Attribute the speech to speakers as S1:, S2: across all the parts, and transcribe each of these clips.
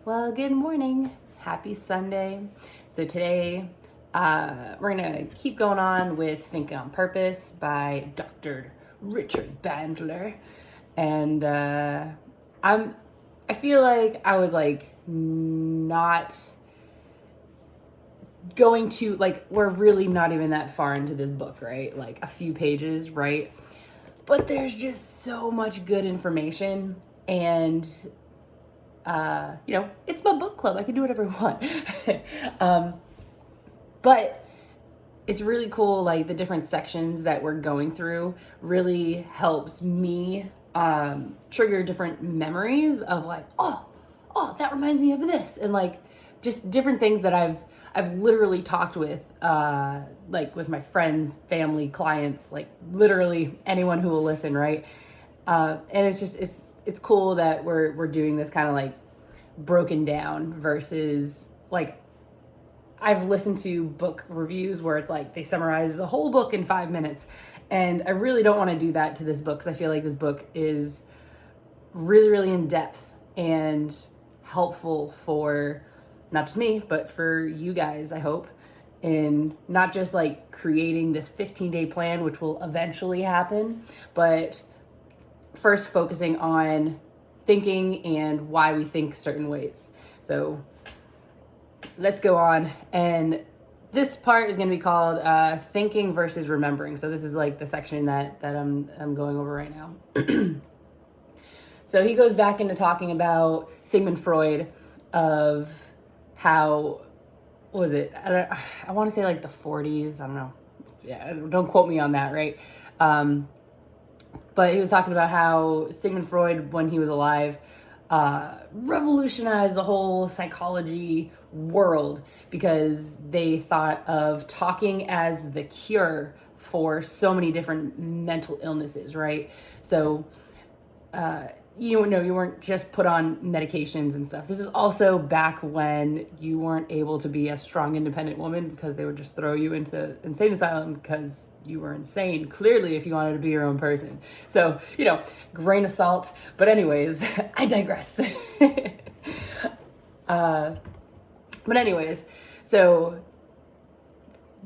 S1: Well, good morning. Happy Sunday. So today we're going to keep going on with Thinking on Purpose by Dr. Richard Bandler. And I feel like I was not going to, we're really not even that far into this book, right? Like a few pages, right? But there's just so much good information, and it's my book club. I can do whatever I want. But it's really cool, like the different sections that we're going through really helps me trigger different memories of oh, that reminds me of this, and just different things that I've literally talked with with my friends, family, clients, literally anyone who will listen, right? And it's cool that we're doing this kind of broken down versus I've listened to book reviews where it's they summarize the whole book in 5 minutes, and I really don't want to do that to this book, because I feel like this book is really, really in depth and helpful for not just me, but for you guys, I hope, in not just creating this 15-day plan, which will eventually happen, but first focusing on thinking and why we think certain ways. So let's go on. And this part is going to be called thinking versus remembering. So this is the section that I'm going over right now. So he goes back into talking about Sigmund Freud, of how, what was it? I want to say the 40s. I don't know. Yeah, don't quote me on that, right? But he was talking about how Sigmund Freud, when he was alive, revolutionized the whole psychology world, because they thought of talking as the cure for so many different mental illnesses, right? So, you weren't just put on medications and stuff. This is also back when you weren't able to be a strong, independent woman, because they would just throw you into the insane asylum because you were insane, clearly, if you wanted to be your own person. So, grain of salt. But anyways, I digress. But anyways, so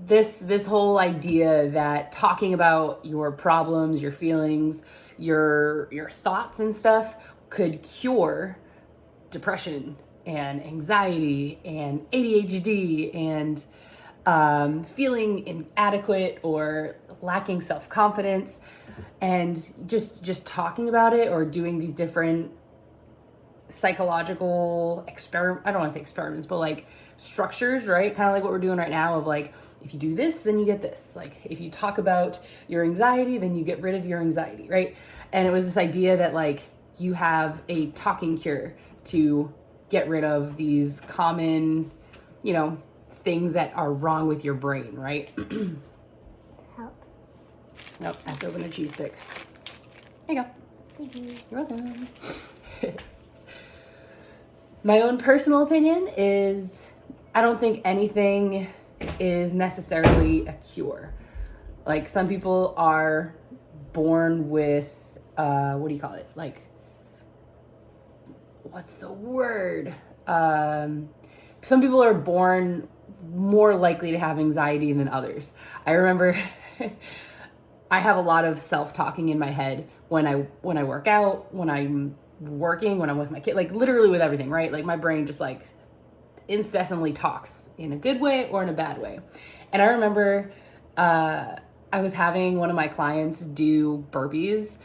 S1: this whole idea that talking about your problems, your feelings, your thoughts and stuff could cure depression and anxiety and ADHD and feeling inadequate or lacking self-confidence, and just talking about it, or doing these different psychological I don't want to say experiments, but structures, right? Kind of like what we're doing right now, of if you do this, then you get this. If you talk about your anxiety, then you get rid of your anxiety, right? And it was this idea that you have a talking cure to get rid of these common, things that are wrong with your brain, right?
S2: Help.
S1: Nope, I have to open a cheese stick. There you go.
S2: Thank you.
S1: You're welcome. My own personal opinion is, I don't think anything is necessarily a cure. Some people are born with, what do you call it? What's the word? Some people are born more likely to have anxiety than others. I remember I have a lot of self-talking in my head when I work out, when I'm working, when I'm with my kid, literally with everything, right? My brain just incessantly talks in a good way or in a bad way. And I remember I was having one of my clients do burpees,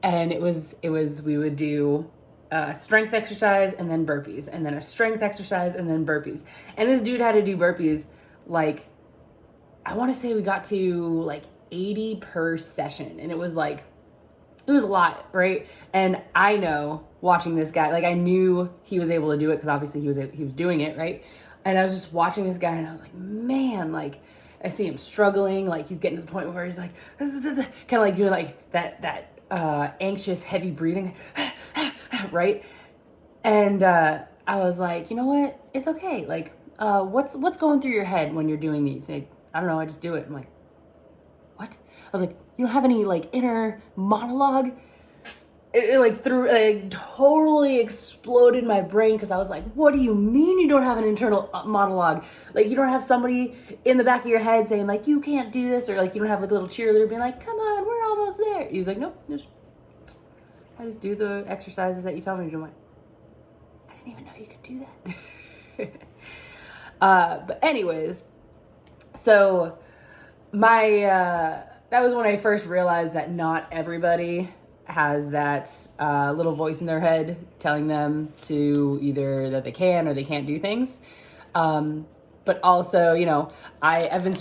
S1: and it was we would do a strength exercise and then burpees, and then a strength exercise and then burpees. And this dude had to do burpees I want to say we got to 80 per session, and it was it was a lot, right? And I know, watching this guy, I knew he was able to do it, because obviously he was doing it, right? And I was just watching this guy, and I was like, man, I see him struggling, he's getting to the point where he's kind of doing that anxious, heavy breathing, right? And I was like, you know what? It's okay. What's going through your head when you're doing these? I don't know. I just do it. I'm like, what? I was like, you don't have any inner monologue? it like threw, like totally exploded my brain, because I was like, what do you mean you don't have an internal monologue? Like, you don't have somebody in the back of your head saying like, you can't do this, or like you don't have like a little cheerleader being like, come on, we're almost there. He's like, nope, I just do the exercises that you tell me to do. I'm like, I didn't even know you could do that. But anyways, so that was when I first realized that not everybody has that little voice in their head telling them to either that they can or they can't do things. But also, I've been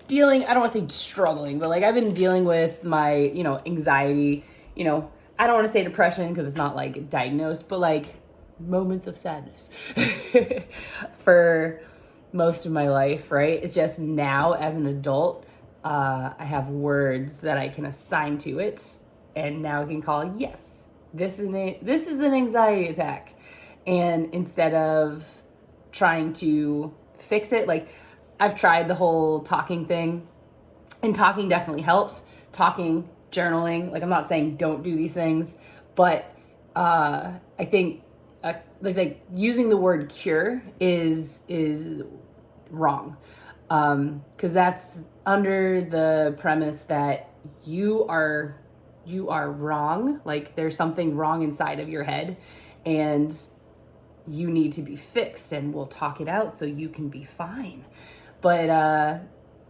S1: dealing, I don't want to say struggling, but like I've been dealing with my, anxiety, I don't want to say depression because it's not like diagnosed, but like moments of sadness for most of my life, right? It's just now as an adult, I have words that I can assign to it, and now I can call, yes, this is an anxiety attack. And instead of trying to fix it, like I've tried the whole talking thing, and talking definitely helps. Talking, journaling, like I'm not saying don't do these things, but I think like using the word cure is wrong, because that's under the premise that you are wrong. Like there's something wrong inside of your head, and you need to be fixed, and we'll talk it out so you can be fine. But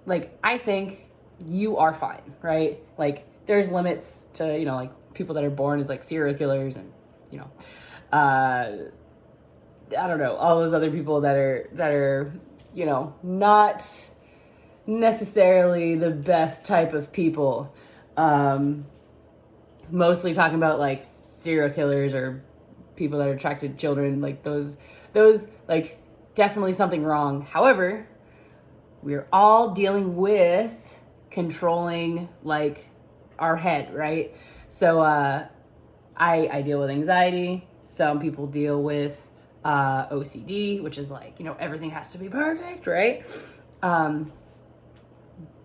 S1: like I think you are fine, right? Like there's limits to like people that are born as like serial killers, and I don't know, all those other people that are not necessarily the best type of people. Mostly talking about like serial killers or people that are attracted to children, like those like definitely something wrong. However, we're all dealing with controlling like our head, right? So I deal with anxiety. Some people deal with OCD, which is like, everything has to be perfect, right?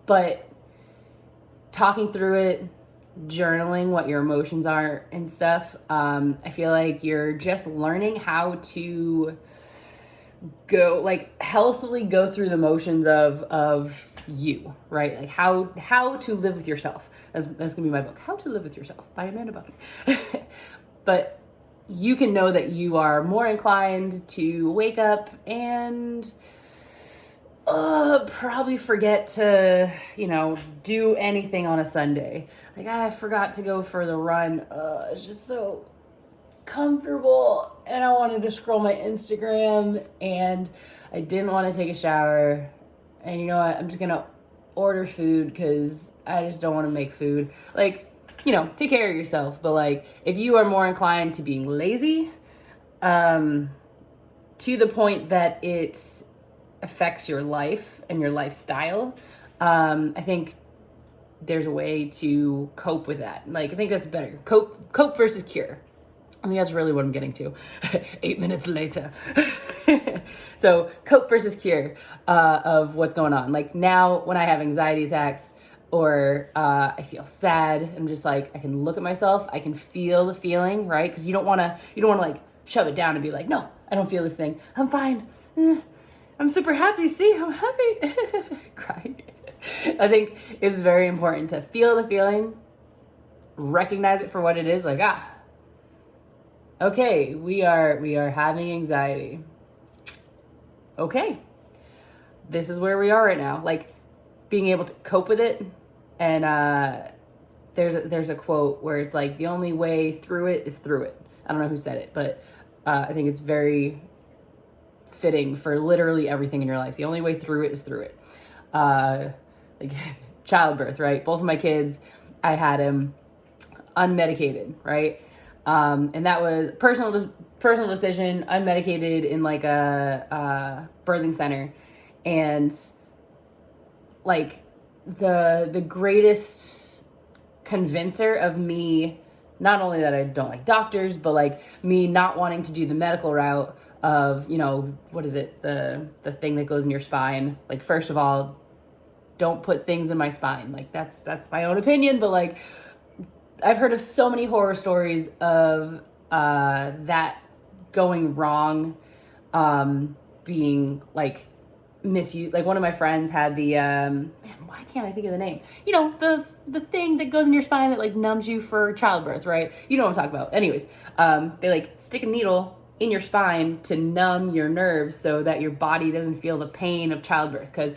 S1: But talking through it, journaling what your emotions are and stuff, I feel like you're just learning how to go, like, healthily go through the motions of you, right? Like how to live with yourself. That's gonna be my book, How to Live with Yourself by Amanda Buckner. But you can know that you are more inclined to wake up and probably forget to, do anything on a Sunday. Like, I forgot to go for the run. It's just so comfortable, and I wanted to scroll my Instagram, and I didn't want to take a shower. And you know what? I'm just gonna order food because I just don't want to make food. Like, take care of yourself. But like, if you are more inclined to being lazy, to the point that it affects your life and your lifestyle, I think there's a way to cope with that. Like, I think that's better. Cope versus cure. I think that's really what I'm getting to. 8 minutes later. So cope versus cure of what's going on. Like now when I have anxiety attacks or I feel sad, I'm just like, I can look at myself. I can feel the feeling, right? Because you don't want to like shove it down and be like, no, I don't feel this thing. I'm fine. I'm super happy. See, I'm happy. Crying. I think it's very important to feel the feeling, recognize it for what it is. Like, okay, we are having anxiety. Okay, this is where we are right now. Like, being able to cope with it. And there's a quote where it's like, the only way through it is through it. I don't know who said it, but I think it's very fitting for literally everything in your life. The only way through it is through it. Like childbirth, right? Both of my kids, I had them unmedicated, right? And that was personal decision, unmedicated in like a birthing center. And like the greatest convincer of me, not only that I don't like doctors, but like me not wanting to do the medical route of, what is it? The thing that goes in your spine. Like, first of all, don't put things in my spine. Like that's my own opinion, but like, I've heard of so many horror stories of that going wrong, being like misused. Like one of my friends had the man, why can't I think of the name? You know, the thing that goes in your spine that like numbs you for childbirth, right? You know what I'm talking about. Anyways, they like stick a needle in your spine to numb your nerves so that your body doesn't feel the pain of childbirth, because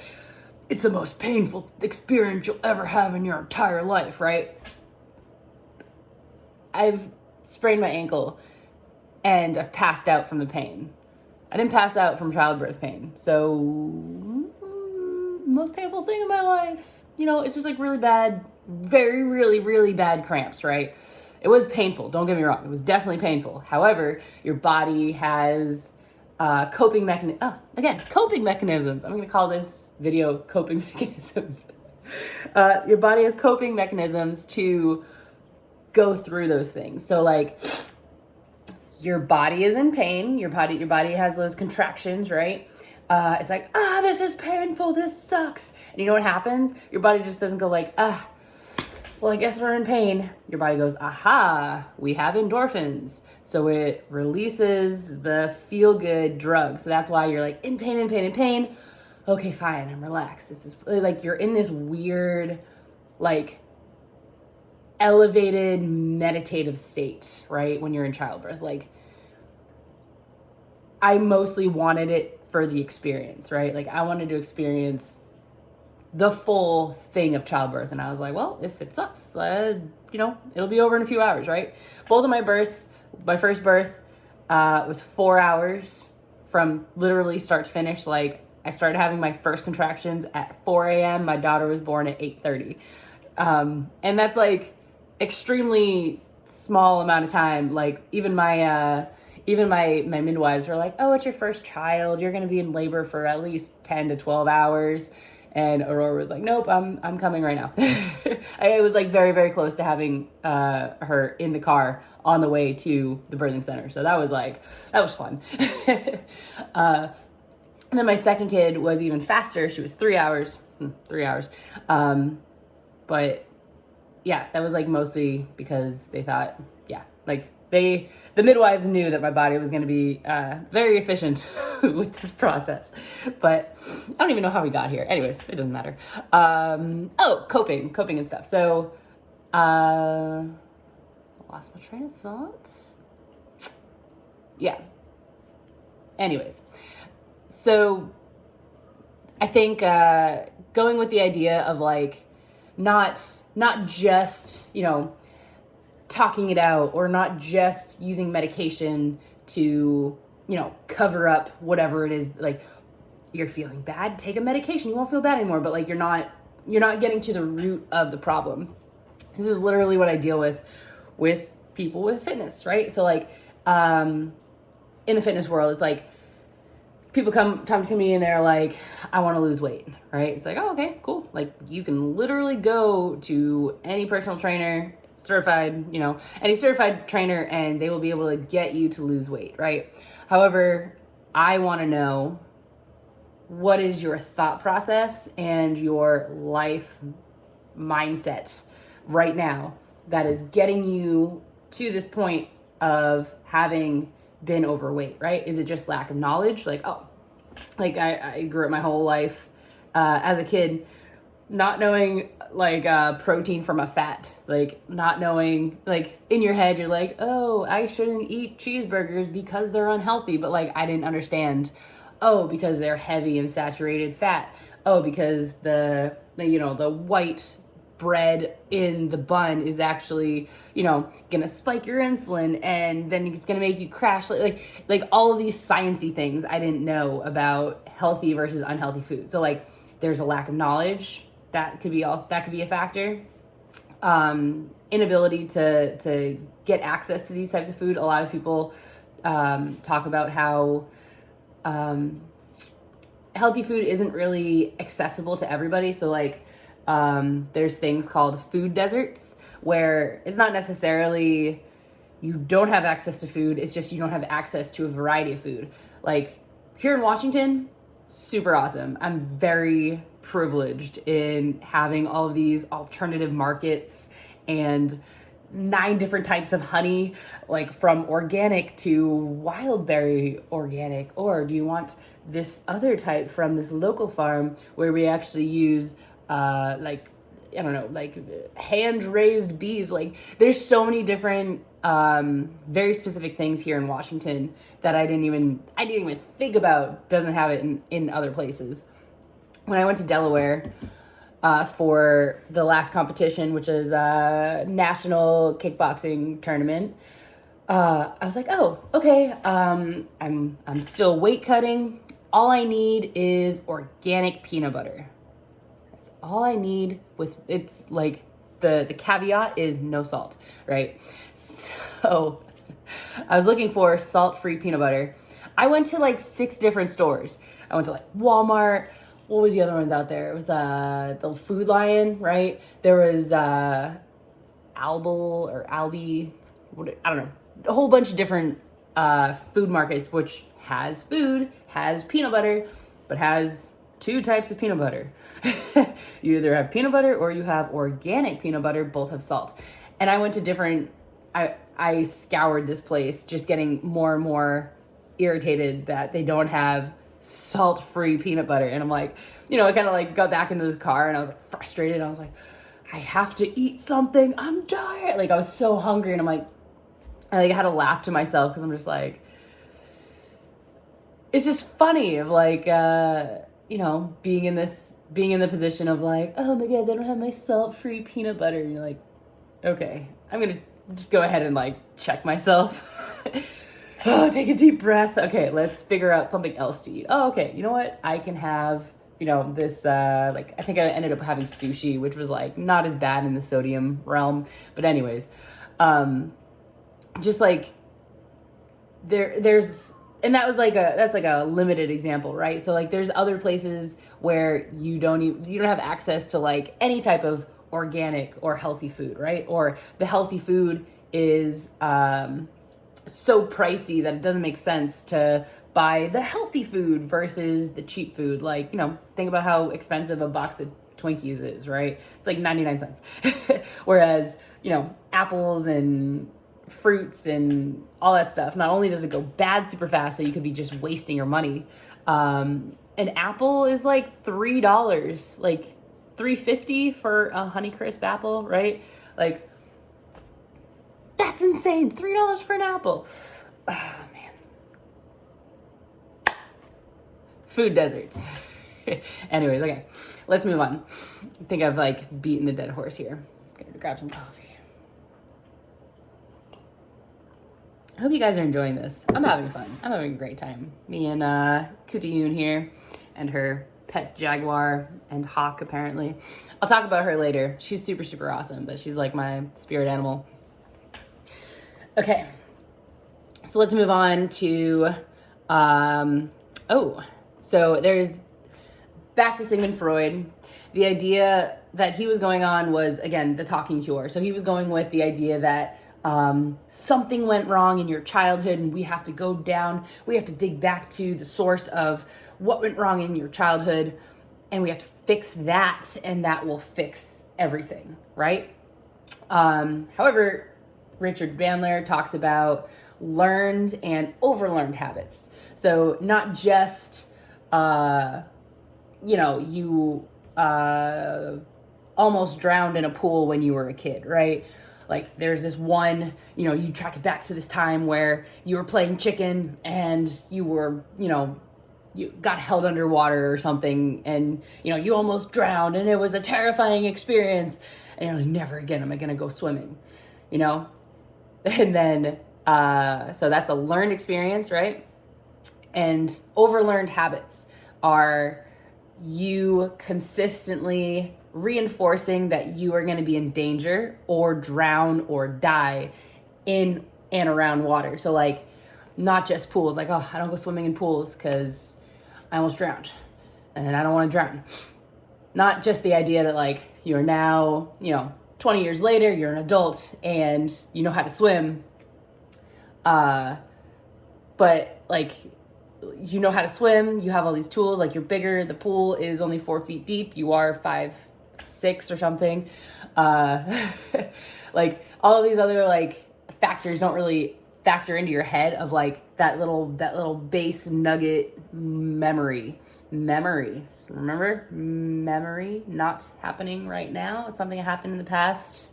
S1: it's the most painful experience you'll ever have in your entire life, right? I've sprained my ankle and I've passed out from the pain. I didn't pass out from childbirth pain. So, most painful thing in my life. You know, it's just like really bad, very, really, really bad cramps, right? It was painful. Don't get me wrong. It was definitely painful. However, your body has coping mechanisms. Coping mechanisms. I'm going to call this video coping mechanisms. Your body has coping mechanisms to go through those things. So like your body is in pain. Your body has those contractions, right? It's like, this is painful. This sucks. And you know what happens? Your body just doesn't go like, well, I guess we're in pain. Your body goes, aha, we have endorphins. So it releases the feel-good drug. So that's why you're like in pain, in pain, in pain. Okay, fine, I'm relaxed. This is like you're in this weird, like, elevated meditative state, right? When you're in childbirth. Like, I mostly wanted it for the experience, right? Like, I wanted to experience the full thing of childbirth. And I was like, well, if it sucks, it'll be over in a few hours, right? Both of my births, my first birth was 4 hours from literally start to finish. Like, I started having my first contractions at 4 a.m. My daughter was born at 8:30. And that's like extremely small amount of time. Like even my midwives were like, oh, it's your first child. You're going to be in labor for at least 10 to 12 hours. And Aurora was like, nope, I'm coming right now. I was like very, very close to having her in the car on the way to the birthing center. So that was fun. And then my second kid was even faster. She was 3 hours. 3 hours. But yeah, that was like mostly because they thought, the midwives knew that my body was going to be very efficient with this process. But I don't even know how we got here. Anyways, it doesn't matter. Coping and stuff. So, lost my train of thought. Yeah. Anyways, so I think going with the idea of like not just, talking it out, or not just using medication to, cover up whatever it is. Like, you're feeling bad, take a medication, you won't feel bad anymore. But like, you're not getting to the root of the problem. This is literally what I deal with people with fitness, right? So like, in the fitness world, it's like people come to me and they're like, I want to lose weight, right? It's like, oh, okay, cool. Like, you can literally go to any personal trainer, certified, any certified trainer, and they will be able to get you to lose weight, right? However, I want to know, what is your thought process and your life mindset right now that is getting you to this point of having been overweight, right? Is it just lack of knowledge? Like, I grew up my whole life as a kid not knowing protein from a fat, like not knowing, like in your head you're like, oh, I shouldn't eat cheeseburgers because they're unhealthy, but like I didn't understand, oh, because they're heavy in saturated fat, oh, because the white bread in the bun is actually gonna spike your insulin, and then it's gonna make you crash, like all of these sciencey things I didn't know about healthy versus unhealthy food. So like there's a lack of knowledge that could be a factor. Inability to get access to these types of food. A lot of people talk about how healthy food isn't really accessible to everybody. So like there's things called food deserts, where it's not necessarily you don't have access to food, it's just you don't have access to a variety of food. Like here in Washington, super awesome. I'm very privileged in having all of these alternative markets and 9 different types of honey, like from organic to wild berry organic, or do you want this other type from this local farm where we actually use like, I don't know, like hand raised bees. Like there's so many different very specific things here in Washington that I didn't even think about. Doesn't have it in other places. When I went to Delaware for the last competition, which is a national kickboxing tournament, I was like, oh, okay. I'm still weight cutting. All I need is organic peanut butter. That's all I need. With it's like the caveat is no salt, right? So I was looking for salt-free peanut butter. I went to like 6 different stores. I went to like Walmart. What was the other ones out there? It was the Food Lion, right? There was Albal or Albi, I don't know, a whole bunch of different food markets, which has food, has peanut butter, but has 2 types of peanut butter. You either have peanut butter or you have organic peanut butter. Both have salt. And I went to different, I scoured this place, just getting more and more irritated that they don't have salt-free peanut butter. And I'm like, I kind of like got back into the car and I was like frustrated. I was like, I have to eat something. I'm tired. Like I was so hungry and I had to laugh to myself because I'm just like, it's just funny of like, being in the position of like, oh my God, they don't have my salt-free peanut butter. And you're like, okay, I'm going to just go ahead and like check myself. Oh, take a deep breath. Okay, let's figure out something else to eat. Oh, okay, you know what? I can have, this, I think I ended up having sushi, which was like not as bad in the sodium realm. But anyways, just like there's, and that's like a limited example, right? So like there's other places where you don't have access to like any type of organic or healthy food, right? Or the healthy food is so pricey that it doesn't make sense to buy the healthy food versus the cheap food. Like, think about how expensive a box of Twinkies is, right? It's like 99 cents. Whereas, apples and fruits and all that stuff, not only does it go bad super fast, so you could be just wasting your money. An apple is like $3, like $3.50 for a Honeycrisp apple, right? Like, that's insane. $3 for an apple. Oh, man. Food deserts. Anyways, okay. Let's move on. I think I've like beaten the dead horse here. Gonna grab some coffee. I hope you guys are enjoying this. I'm having fun. I'm having a great time. Me and Kutiyun here and her pet jaguar and hawk, apparently. I'll talk about her later. She's super, super awesome, but she's like my spirit animal. Okay, so let's move on to, so there's, back to Sigmund Freud. The idea that he was going on was, again, the talking cure. So he was going with the idea that something went wrong in your childhood and we have to go down, we have to dig back to the source of what went wrong in your childhood and we have to fix that and that will fix everything, right? However, Richard Bandler talks about learned and overlearned habits. So not just, you almost drowned in a pool when you were a kid, right? Like there's this one, you track it back to this time where you were playing chicken and you were, you got held underwater or something and, you almost drowned and it was a terrifying experience. And you're like, never again am I going to go swimming, And then, so that's a learned experience, right? And overlearned habits are you consistently reinforcing that you are going to be in danger or drown or die in and around water. So like not just pools, like, oh, I don't go swimming in pools because I almost drowned and I don't want to drown. Not just the idea that like you're now, 20 years later, you're an adult and you know how to swim. But like, you know how to swim, you have all these tools, like you're bigger, the pool is only 4 feet deep, you are 5 6 or something. Like all of these other like factors don't really factor into your head of like that little base nugget memories. Remember, memory not happening right now. It's something that happened in the past,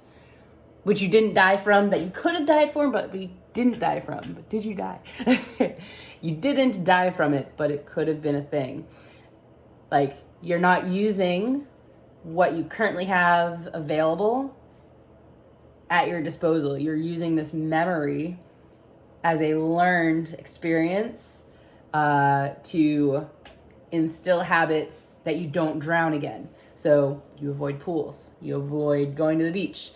S1: which you didn't die from, that you could have died from, but we didn't die from. But did you die? You didn't die from it, but it could have been a thing. Like, you're not using what you currently have available at your disposal. You're using this memory as a learned experience to instill habits that you don't drown again. So you avoid pools, you avoid going to the beach.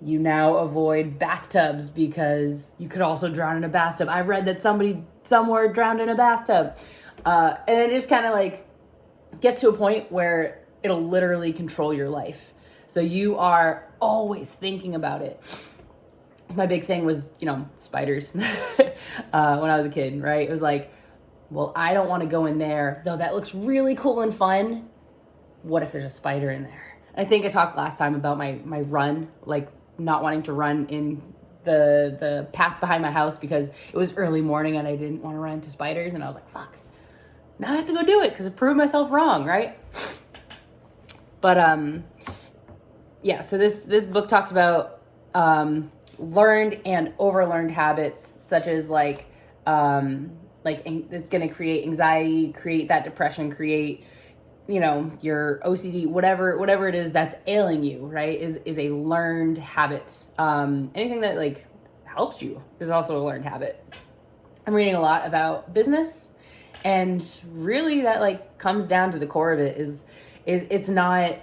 S1: You now avoid bathtubs because you could also drown in a bathtub. I read that somebody somewhere drowned in a bathtub. And it just kind of like gets to a point where it'll literally control your life. So you are always thinking about it. My big thing was, spiders when I was a kid, right? It was like, well, I don't want to go in there, though that looks really cool and fun. What if there's a spider in there? I think I talked last time about my run, like not wanting to run in the path behind my house because it was early morning and I didn't want to run into spiders. And I was like, fuck, now I have to go do it because I proved myself wrong, right? But yeah, so this book talks about learned and overlearned habits, such as like it's going to create anxiety, create that depression, create your OCD, whatever it is that's ailing you, right, is a learned habit. Anything that like helps you is also a learned habit. I'm reading a lot about business, and really that like comes down to the core of it is it's not,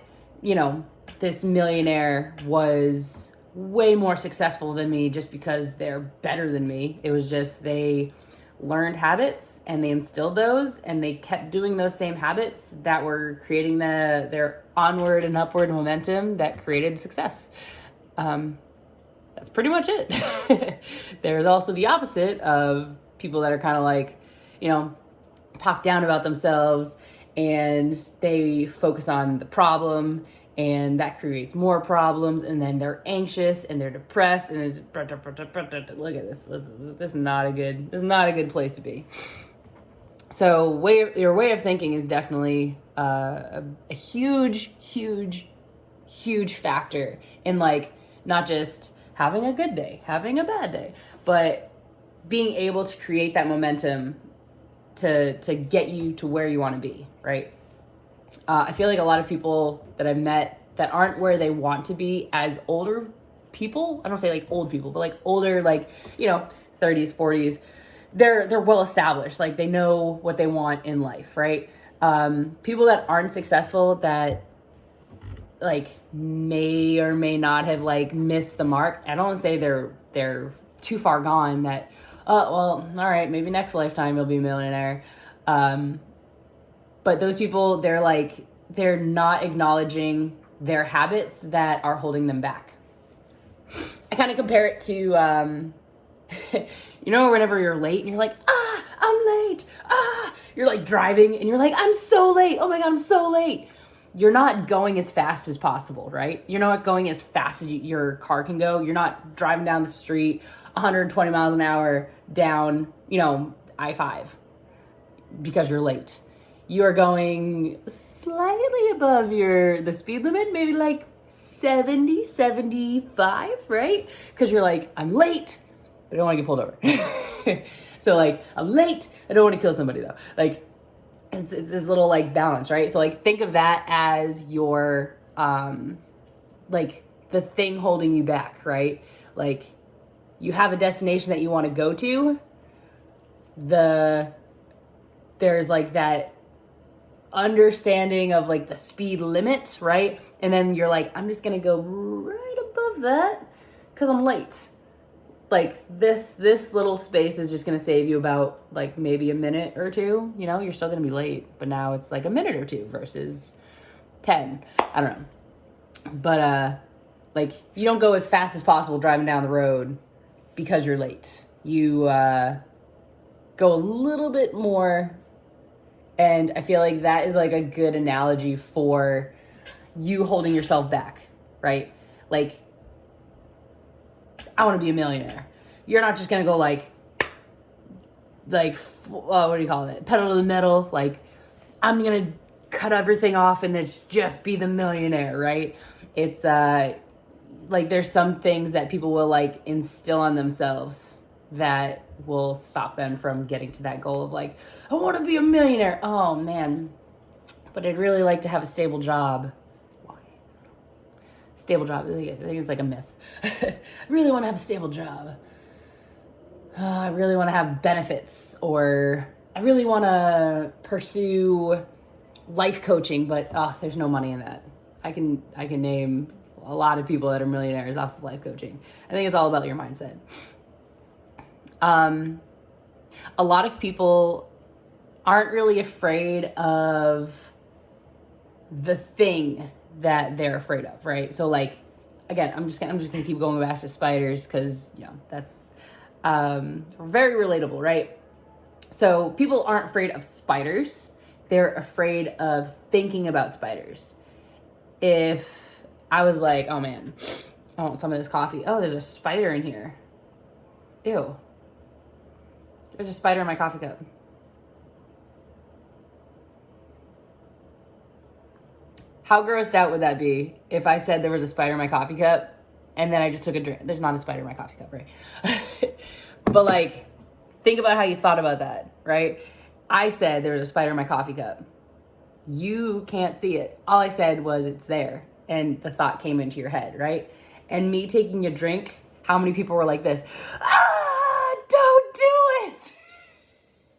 S1: this millionaire was way more successful than me just because they're better than me. It was just they learned habits and they instilled those and they kept doing those same habits that were creating their onward and upward momentum that created success. That's pretty much it. There's also the opposite of people that are kind of like, talk down about themselves and they focus on the problem, and that creates more problems, and then they're anxious and they're depressed, and it's look at this. This is not a good place to be. So your way of thinking is definitely a huge factor in like not just having a good day, having a bad day, but being able to create that momentum to get you to where you want to be, right? I feel like a lot of people that I've met that aren't where they want to be as older people, I don't say like old people, but like older, like, 30s, 40s, they're well established. Like they know what they want in life, right? People that aren't successful, that like may or may not have like missed the mark. I don't want to say they're too far gone that, well, all right, maybe next lifetime you'll be a millionaire. But those people, they're not acknowledging their habits that are holding them back. I kind of compare it to, whenever you're late and you're like, I'm late. You're like driving and you're like, I'm so late. Oh my God, I'm so late. You're not going as fast as possible, right? You're not going as fast as your car can go. You're not driving down the street 120 miles an hour down, I-5 because you're late. You are going slightly above the speed limit, maybe like 70, 75, right? Because you're like, I'm late, but I don't want to get pulled over. So like, I'm late, I don't want to kill somebody though. Like, it's this little like balance, right? So like, think of that as your, like the thing holding you back, right? Like, you have a destination that you want to go to. There's like that understanding of like the speed limit, right? And then you're like, I'm just gonna go right above that because I'm late. Like this little space is just gonna save you about like maybe a minute or two. You're still gonna be late, but now it's like a minute or two versus 10. I don't know. But like you don't go as fast as possible driving down the road because you're late. You go a little bit more. And I feel like that is like a good analogy for, you holding yourself back, right? Like, I want to be a millionaire. You're not just going to go like, what do you call it? Pedal to the metal. Like, I'm going to cut everything off and then just be the millionaire, right? It's like there's some things that people will like instill on themselves that will stop them from getting to that goal of like, I want to be a millionaire. Oh man, but I'd really like to have a stable job. Why? Stable job, I think it's like a myth. I really want to have a stable job. I really want to have benefits, or I really want to pursue life coaching, but there's no money in that. I can name a lot of people that are millionaires off of life coaching. I think it's all about your mindset. A lot of people aren't really afraid of the thing that they're afraid of, right? So like, again, I'm just gonna keep going back to spiders because that's very relatable, right? So people aren't afraid of spiders. They're afraid of thinking about spiders. If I was like, oh man, I want some of this coffee. Oh, there's a spider in here. Ew. There's a spider in my coffee cup. How grossed out would that be if I said there was a spider in my coffee cup and then I just took a drink? There's not a spider in my coffee cup, right? But like, think about how you thought about that, right? I said there was a spider in my coffee cup. You can't see it. All I said was it's there. And the thought came into your head, right? And me taking a drink, how many people were like this? Don't do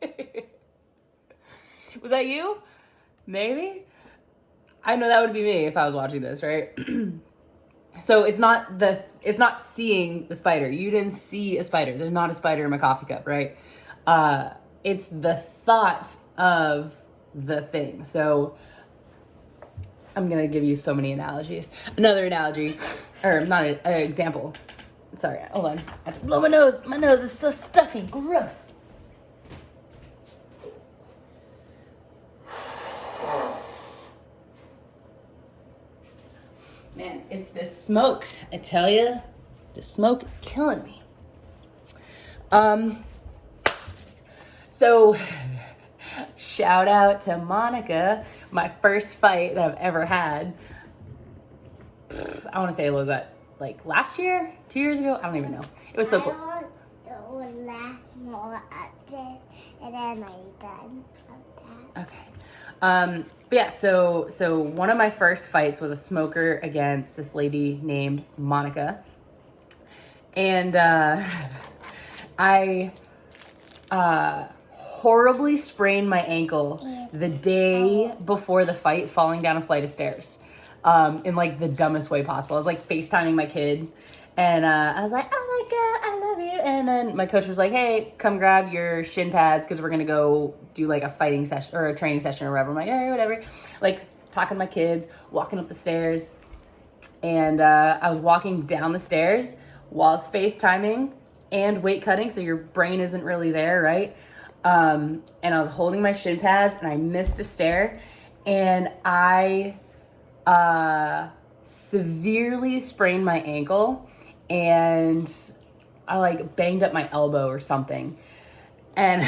S1: it. Was that you? Maybe? I know that would be me if I was watching this, right? So it's not seeing the spider. You didn't see a spider. There's not a spider in my coffee cup, right? It's the thought of the thing. So I'm going to give you so many analogies. Another analogy, or not an example. Sorry, hold on. I have to blow my nose. My nose is so stuffy. Gross. Man, it's this smoke. I tell you, the smoke is killing me. So shout out to Monica, my first fight that I've ever had. I want to say a little bit like last year, 2 years ago. I don't even know. It was so close.
S2: I want to last more at this, and then I'm done of that.
S1: Okay. But yeah, so one of my first fights was a smoker against this lady named Monica. And I horribly sprained my ankle the day before the fight, falling down a flight of stairs. In like the dumbest way possible. I was like FaceTiming my kid, and I was like, oh my God, I love you. And then my coach was like, hey, come grab your shin pads because we're going to go do like a fighting session or a training session or whatever. I'm like, all right, whatever. Like talking to my kids, walking up the stairs. And I was walking down the stairs while FaceTiming and weight cutting. So your brain isn't really there, right? And I was holding my shin pads and I missed a stair. And I severely sprained my ankle, and I like banged up my elbow or something, and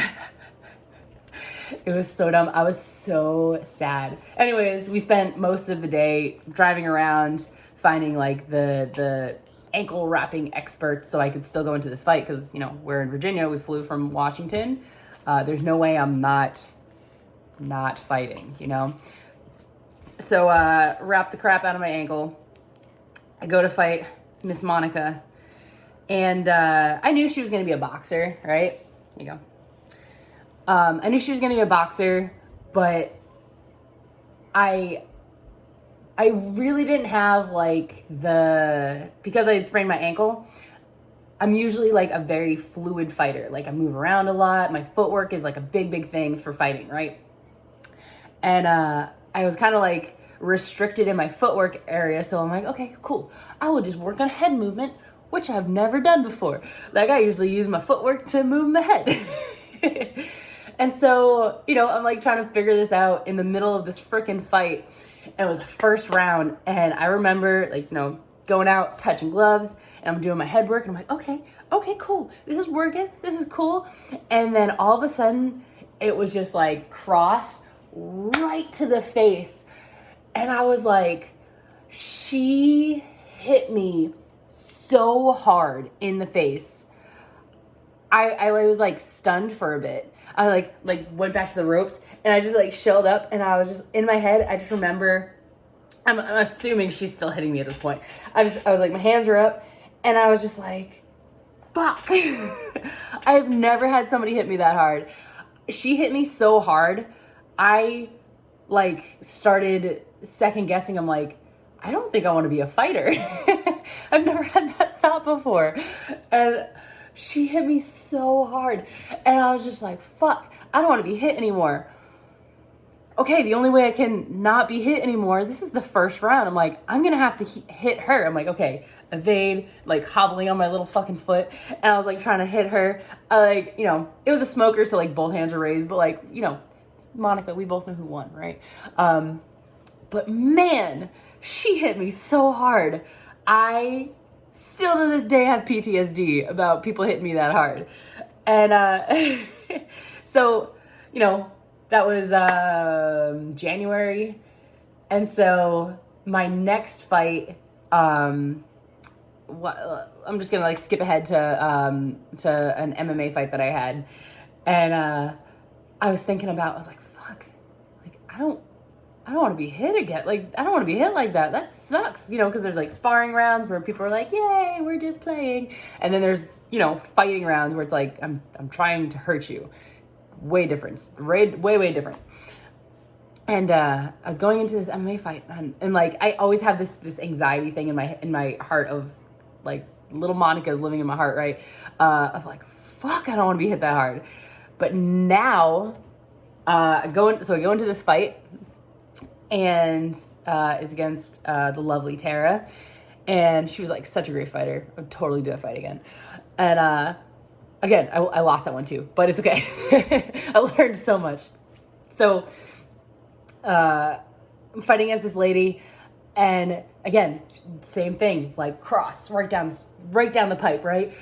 S1: it was so dumb. I was so sad. Anyways, we spent most of the day driving around finding like the ankle wrapping experts so I could still go into this fight because we're in Virginia. We flew from Washington. There's no way I'm not fighting, So wrap the crap out of my ankle. I go to fight Miss Monica. And I knew she was going to be a boxer, right? Here you go. I knew she was going to be a boxer, but I really didn't have because I had sprained my ankle, I'm usually like a very fluid fighter. Like I move around a lot. My footwork is like a big thing for fighting, right? And I was kind of like restricted in my footwork area. So I'm like, okay, cool. I will just work on head movement, which I've never done before. Like I usually use my footwork to move my head. And so, I'm like trying to figure this out in the middle of this freaking fight. And it was the first round. And I remember like, going out, touching gloves, and I'm doing my head work. And I'm like, okay, cool. This is working. This is cool. And then all of a sudden, it was just like cross right to the face. And I was like, she hit me so hard in the face. I was like stunned for a bit. I like went back to the ropes, and I just like shelled up, and I was just in my head. I just remember, I'm assuming she's still hitting me at this point. I was like, my hands are up, and I was just like, fuck. I've never had somebody hit me that hard. She hit me so hard, I like started second guessing. I'm like, I don't think I want to be a fighter. I've never had that thought before. And she hit me so hard. And I was just like, fuck, I don't want to be hit anymore. Okay, the only way I can not be hit anymore, this is the first round. I'm like, I'm going to have to hit her. I'm like, okay, evade, like hobbling on my little fucking foot. And I was like trying to hit her. It was a smoker, so like both hands are raised. But like, Monica, we both know who won, right? But man, she hit me so hard. I still to this day have PTSD about people hitting me that hard. And so, that was January. And so my next fight, I'm just gonna like skip ahead to an MMA fight that I had. And I was thinking about, I was like, fuck, like I don't want to be hit again. Like, I don't want to be hit like that. That sucks, because there's like sparring rounds where people are like, yay, we're just playing. And then there's, fighting rounds where it's like, I'm trying to hurt you. Way different. Way different. And I was going into this MMA fight, and like, I always have this anxiety thing in my heart of like, little Monica's living in my heart, right? Of like, fuck, I don't want to be hit that hard. But now, I go into this fight, and is against the lovely Tara, and she was like such a great fighter. I would totally do a fight again. And again, I lost that one too, but it's okay. I learned so much. So I'm fighting against this lady, and again, same thing, like cross right down the pipe, right?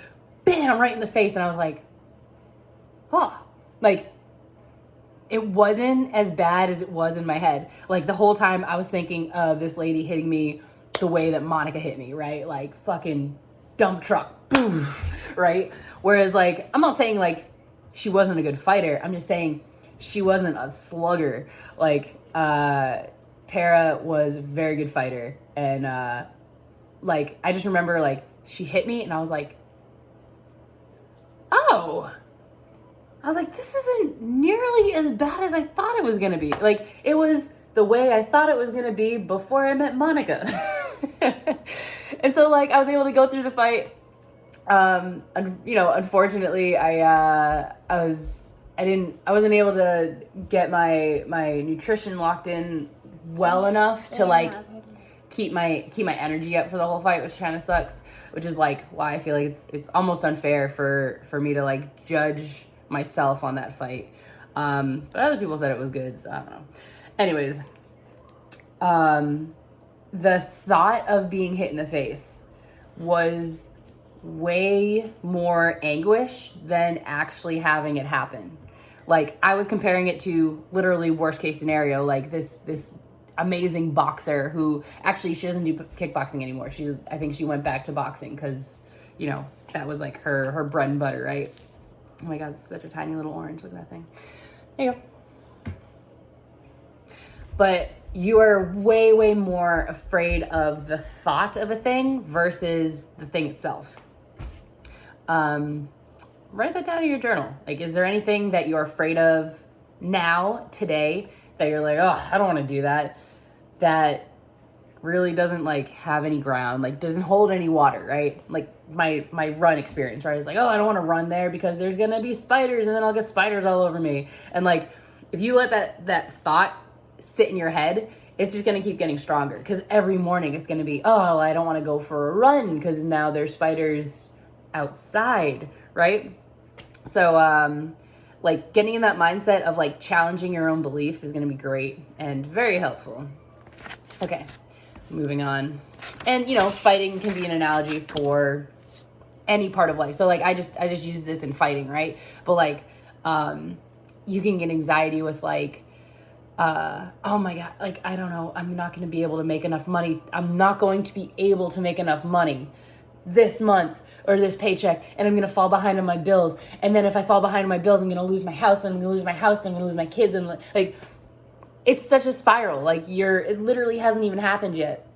S1: Bam, right in the face. And I was like, oh, like, it wasn't as bad as it was in my head. Like, the whole time I was thinking of this lady hitting me the way that Monica hit me, right? Like, fucking dump truck, boof, right? Whereas, like, I'm not saying, like, she wasn't a good fighter. I'm just saying she wasn't a slugger. Like, Tara was a very good fighter. And, like, I just remember, like, she hit me, and I was like, oh, I was like, this isn't nearly as bad as I thought it was going to be. Like, it was the way I thought it was going to be before I met Monica. And so, like, I was able to go through the fight. Unfortunately, I wasn't able to get my nutrition locked in well enough to, like, keep my energy up for the whole fight, which kind of sucks, which is, like, why I feel like it's almost unfair for me to, like, judge myself on that fight. But other people said it was good, so I don't know. Anyways, the thought of being hit in the face was way more anguish than actually having it happen. Like, I was comparing it to literally worst case scenario, like this amazing boxer who actually, she doesn't do kickboxing anymore. I think she went back to boxing because, that was like her bread and butter, right? Oh my God, it's such a tiny little orange. Look at that thing. There you go. But you are way, way more afraid of the thought of a thing versus the thing itself. Write that down in your journal. Like, is there anything that you're afraid of now, today, that you're like, oh, I don't want to do that, that really doesn't, like, have any ground, like, doesn't hold any water, right? Like, my run experience, right? It's like, oh, I don't want to run there because there's going to be spiders, and then I'll get spiders all over me. And, like, if you let that thought sit in your head, it's just going to keep getting stronger, because every morning it's going to be, oh, I don't want to go for a run because now there's spiders outside, right? So like getting in that mindset of like challenging your own beliefs is going to be great and very helpful. Okay, moving on. And fighting can be an analogy for any part of life. So like I just use this in fighting, right? But like you can get anxiety with like oh my God, like I don't know, I'm not going to be able to make enough money. I'm not going to be able to make enough money this month or this paycheck, and I'm going to fall behind on my bills. And then if I fall behind on my bills, I'm going to lose my house, and I'm going to lose my house, and I'm going to lose my kids, and like it's such a spiral. Like it literally hasn't even happened yet.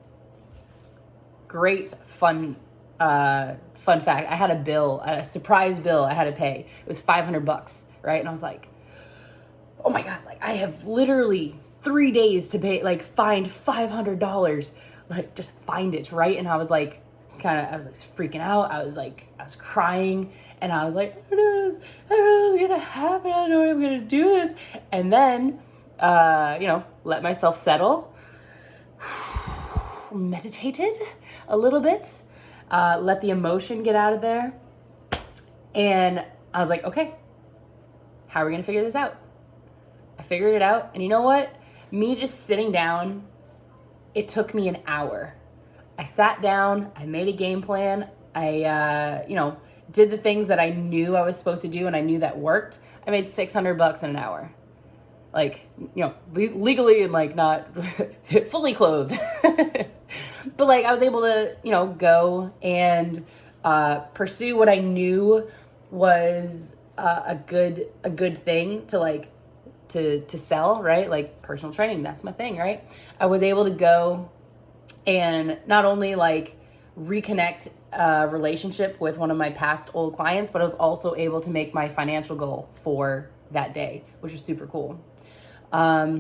S1: Great fun fact. I had a surprise bill I had to pay. It was $500, right? And I was like, oh my God, like I have literally 3 days to pay, like find $500, like just find it, right? And I was like, I was like freaking out. I was crying, and I was like, I don't know what's gonna happen. I don't know what I'm gonna do this. And then, let myself settle, meditated a little bit, let the emotion get out of there. And I was like, okay, how are we gonna figure this out? I figured it out. And you know what? Me just sitting down, it took me an hour. I sat down, I made a game plan. I, did the things that I knew I was supposed to do and I knew that worked. I made $600 in an hour. Like, legally and like not fully clothed. But like I was able to, go and pursue what I knew was a good thing to like, to sell, right? Like personal training, that's my thing, right? I was able to go and not only like reconnect a relationship with one of my past old clients, but I was also able to make my financial goal for that day, which was super cool. But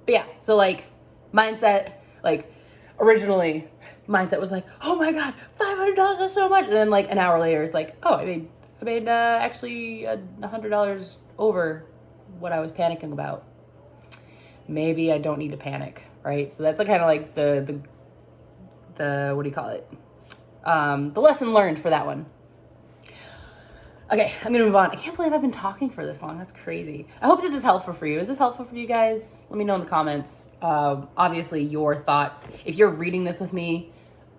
S1: yeah, so like mindset, like originally mindset was like, oh my God, $500, that's so much. And then like an hour later, it's like, oh, I made actually $100 over what I was panicking about. Maybe I don't need to panic, right? So that's like kind of like the what do you call it? The lesson learned for that one. Okay, I'm gonna move on. I can't believe I've been talking for this long. That's crazy. I hope this is helpful for you. Is this helpful for you guys? Let me know in the comments. Obviously, your thoughts. If you're reading this with me,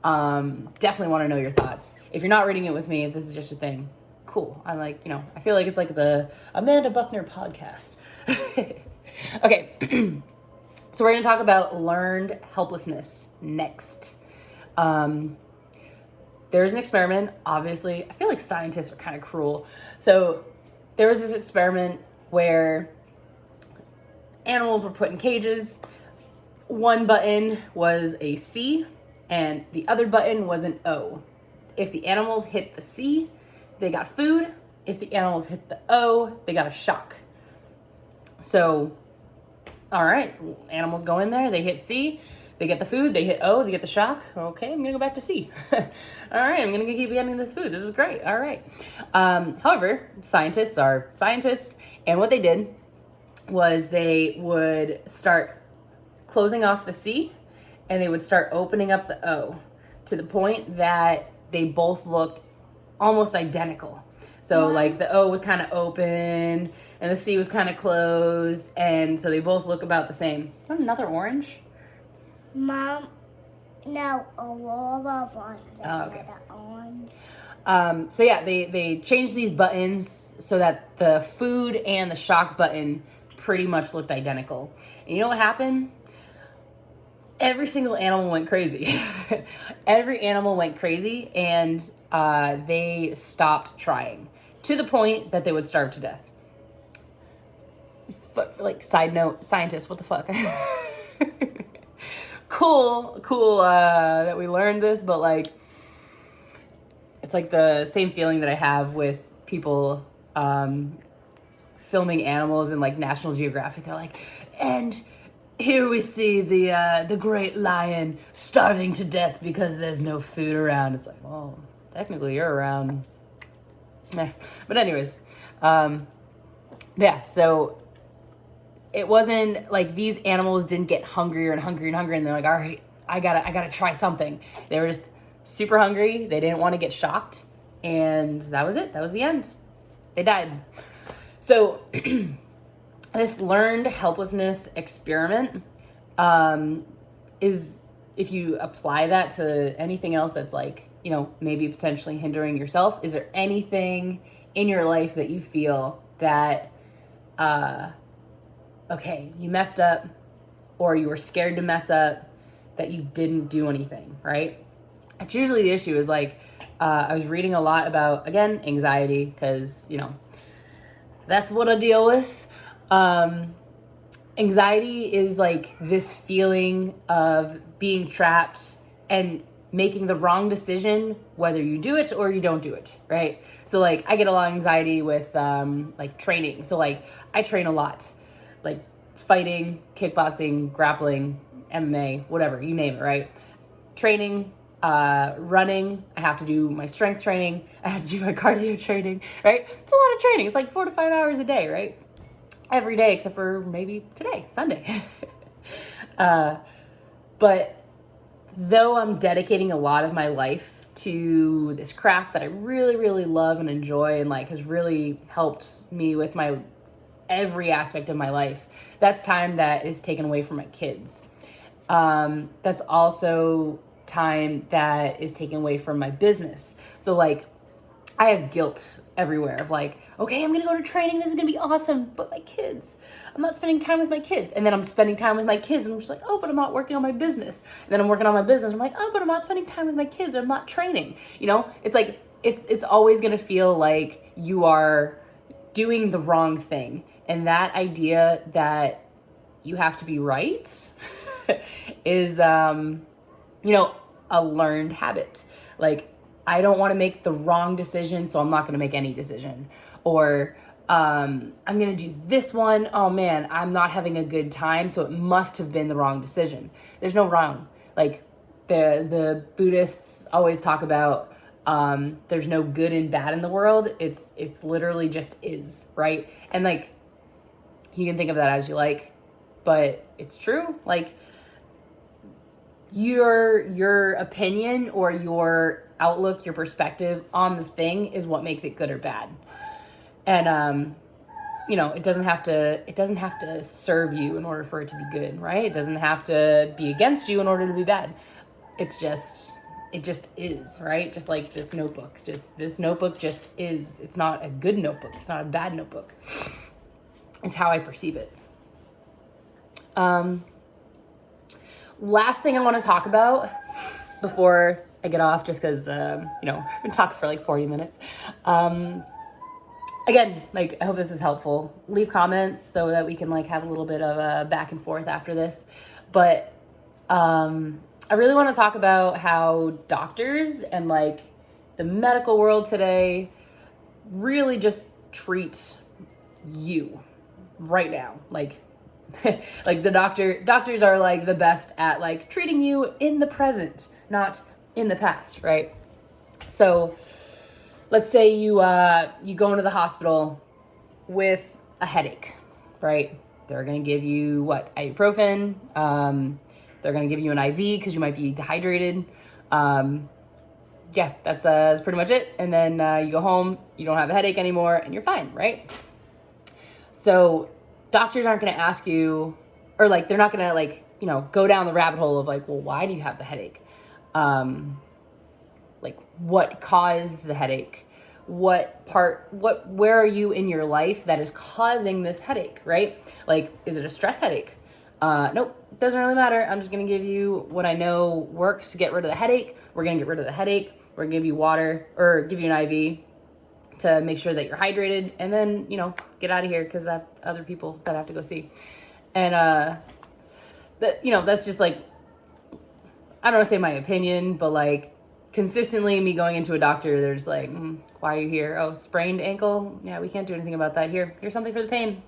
S1: definitely want to know your thoughts. If you're not reading it with me, if this is just a thing, cool. I like, I feel like it's like the Amanda Buckner podcast. Okay, so we're going to talk about learned helplessness next. There's an experiment, obviously. I feel like scientists are kind of cruel. So there was this experiment where animals were put in cages. One button was a C and the other button was an O. If the animals hit the C, they got food. If the animals hit the O, they got a shock. So, all right, animals go in there, they hit C, they get the food, they hit O, they get the shock. Okay, I'm gonna go back to C. All right, I'm gonna keep getting this food. This is great. All right. However, scientists are scientists, and what they did was they would start closing off the C and they would start opening up the O to the point that they both looked almost identical. So like the O was kind of open and the C was kind of closed, and so they both look about the same. You want another orange?
S2: Mom, no, a roll of orange.
S1: Oh, okay.
S2: Orange.
S1: So yeah, they changed these buttons so that the food and the shock button pretty much looked identical. And you know what happened? Every single animal went crazy. Every animal went crazy, and they stopped trying to the point that they would starve to death. Like, side note, scientists, what the fuck? Cool that we learned this, but like, it's like the same feeling that I have with people filming animals in like National Geographic. They're like, and here we see the great lion starving to death because there's no food around. It's like, well, technically you're around. But anyways, yeah, so it wasn't like these animals didn't get hungrier and hungrier and hungrier, and they're like, all right, I gotta try something. They were just super hungry. They didn't want to get shocked, and that was it. That was the end. they died. So this learned helplessness experiment is, if you apply that to anything else that's like, maybe potentially hindering yourself, is there anything in your life that you feel that, okay, you messed up or you were scared to mess up, that you didn't do anything, right? It's usually the issue is like, I was reading a lot about, again, anxiety, because, that's what I deal with. Anxiety is like this feeling of being trapped and making the wrong decision, whether you do it or you don't do it, right? So like I get a lot of anxiety with like training. So like I train a lot, like fighting, kickboxing, grappling, MMA, whatever, you name it, right? Training, running, I have to do my strength training, I have to do my cardio training, right? It's a lot of training. It's like 4 to 5 hours a day, right? Every day except for maybe today, Sunday. But though I'm dedicating a lot of my life to this craft that I really, really love and enjoy and like has really helped me with my every aspect of my life, that's time that is taken away from my kids. That's also time that is taken away from my business. So like I have guilt everywhere of like, okay, I'm gonna go to training, this is gonna be awesome, but my kids, I'm not spending time with my kids. And then I'm spending time with my kids and I'm just like, oh, but I'm not working on my business. And then I'm working on my business and I'm like, oh, but I'm not spending time with my kids, or I'm not training. It's like it's always gonna feel like you are doing the wrong thing. And that idea that you have to be right is a learned habit. Like, I don't want to make the wrong decision, so I'm not going to make any decision. Or I'm going to do this one. Oh man, I'm not having a good time, so it must have been the wrong decision. There's no wrong. Like the Buddhists always talk about there's no good and bad in the world. It's literally just is, right? And like you can think of that as you like, but it's true. Like your opinion or your outlook, your perspective on the thing is what makes it good or bad. And it doesn't have to serve you in order for it to be good, right? It doesn't have to be against you in order to be bad. It just is, right? Just like this notebook. This notebook just is. It's not a good notebook. It's not a bad notebook. It's how I perceive it. Last thing I want to talk about before I get off, just because, I've been talking for like 40 minutes. Again, like, I hope this is helpful. Leave comments so that we can like have a little bit of a back and forth after this. But I really want to talk about how doctors and like the medical world today really just treat you right now. Like, like the doctors are like the best at like treating you in the present, not in the past, right? So let's say you go into the hospital with a headache, right? They're going to give you ibuprofen. They're going to give you an IV because you might be dehydrated. That's pretty much it. And then you go home, you don't have a headache anymore, and you're fine, right? So doctors aren't going to ask you, or like they're not going to like, go down the rabbit hole of like, well, why do you have the headache? Like what caused the headache? Where are you in your life that is causing this headache, right? Like, is it a stress headache? Nope, doesn't really matter. I'm just going to give you what I know works to get rid of the headache. We're going to get rid of the headache. We're going to give you water or give you an IV to make sure that you're hydrated, and then, get out of here because I have other people that I have to go see. And, that's just like, I don't want to say my opinion, but like consistently me going into a doctor, there's like, why are you here? Oh, sprained ankle? Yeah, we can't do anything about that. Here's something for the pain.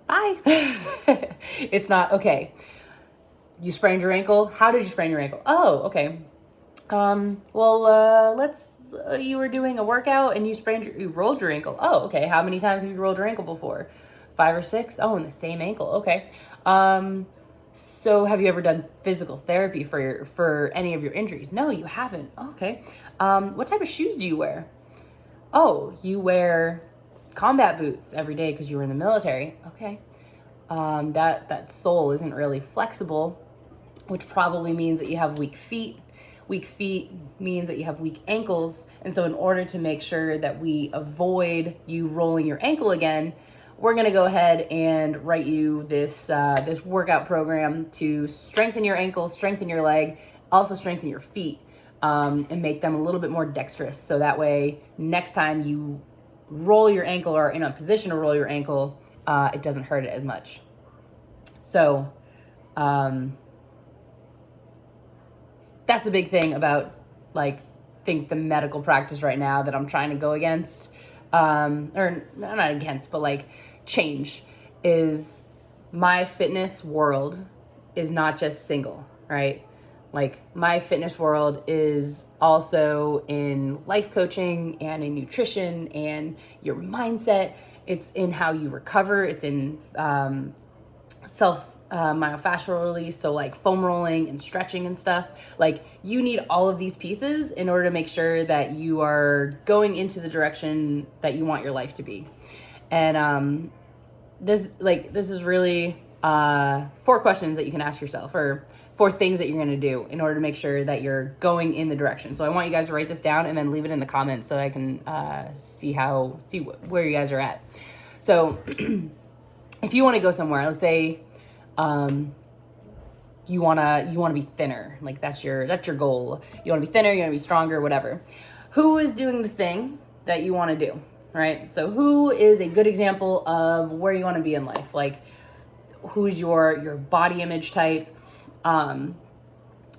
S1: Bye. It's not, okay, you sprained your ankle. How did you sprain your ankle? Oh, okay. You were doing a workout and you rolled your ankle. Oh, okay. How many times have you rolled your ankle before? 5 or 6? Oh, in the same ankle. Okay. So have you ever done physical therapy for any of your injuries? No, you haven't. Oh, okay. What type of shoes do you wear? Oh, you wear combat boots every day because you were in the military. Okay. That sole isn't really flexible, which probably means that you have weak feet. Weak feet means that you have weak ankles. And so in order to make sure that we avoid you rolling your ankle again, we're going to go ahead and write you this workout program to strengthen your ankles, strengthen your leg, also strengthen your feet, and make them a little bit more dexterous. So that way, next time you roll your ankle or are in a position to roll your ankle, it doesn't hurt it as much. So that's the big thing about, like, think the medical practice right now that I'm trying to go against, or not against, but like change, is my fitness world is not just single, right? Like, my fitness world is also in life coaching and in nutrition and your mindset. It's in how you recover. It's in myofascial release, so like foam rolling and stretching and stuff. Like, you need all of these pieces in order to make sure that you are going into the direction that you want your life to be. And this is really 4 questions that you can ask yourself, or 4 things that you're going to do in order to make sure that you're going in the direction. So I want you guys to write this down and then leave it in the comments so I can see where you guys are at. So if you want to go somewhere, let's say you want to be thinner, like that's your goal. You want to be thinner, you want to be stronger, whatever. Who is doing the thing that you want to do, right? So who is a good example of where you want to be in life? Like, who's your body image type?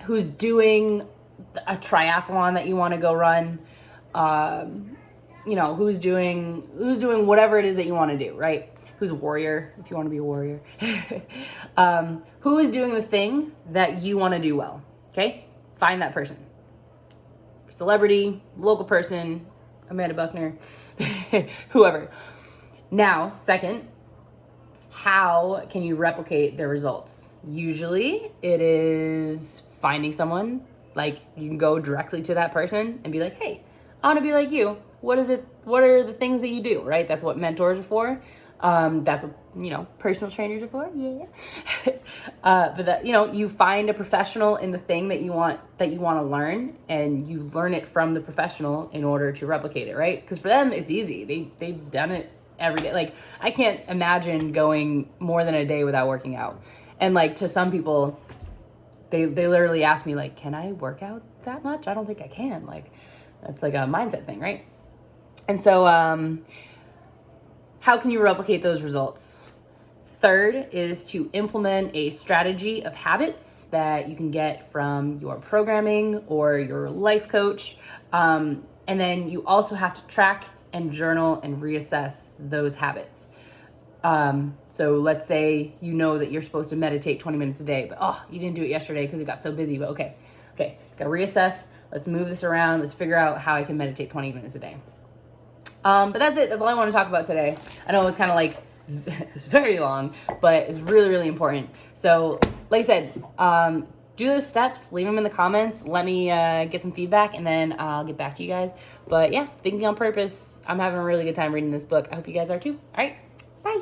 S1: Who's doing a triathlon that you want to go run? Who's doing whatever it is that you want to do, right? Who's a warrior, if you want to be a warrior. Who is doing the thing that you want to do well, okay? Find that person. Celebrity, local person, Amanda Buckner, whoever. Now, second, how can you replicate their results? Usually it is finding someone, like you can go directly to that person and be like, hey, I want to be like you. What are the things that you do, right? That's what mentors are for. That's what, personal trainers are for. Yeah. But that, you find a professional in the thing that you want to learn, and you learn it from the professional in order to replicate it, right? Because for them, it's easy. They've done it every day. Like, I can't imagine going more than a day without working out. And like, to some people, they literally ask me, like, can I work out that much? I don't think I can. Like, that's like a mindset thing, right? And so, how can you replicate those results? Third is to implement a strategy of habits that you can get from your programming or your life coach. And then you also have to track and journal and reassess those habits. So let's say you know that you're supposed to meditate 20 minutes a day, but you didn't do it yesterday because it got so busy. But okay, gotta reassess. Let's move this around. Let's figure out how I can meditate 20 minutes a day. But that's it. That's all I want to talk about today. I know it was kind of like, it's very long, but it's really, really important. So like I said, do those steps, leave them in the comments. Let me get some feedback, and then I'll get back to you guys. But yeah, Thinking on Purpose. I'm having a really good time reading this book. I hope you guys are too. All right, bye.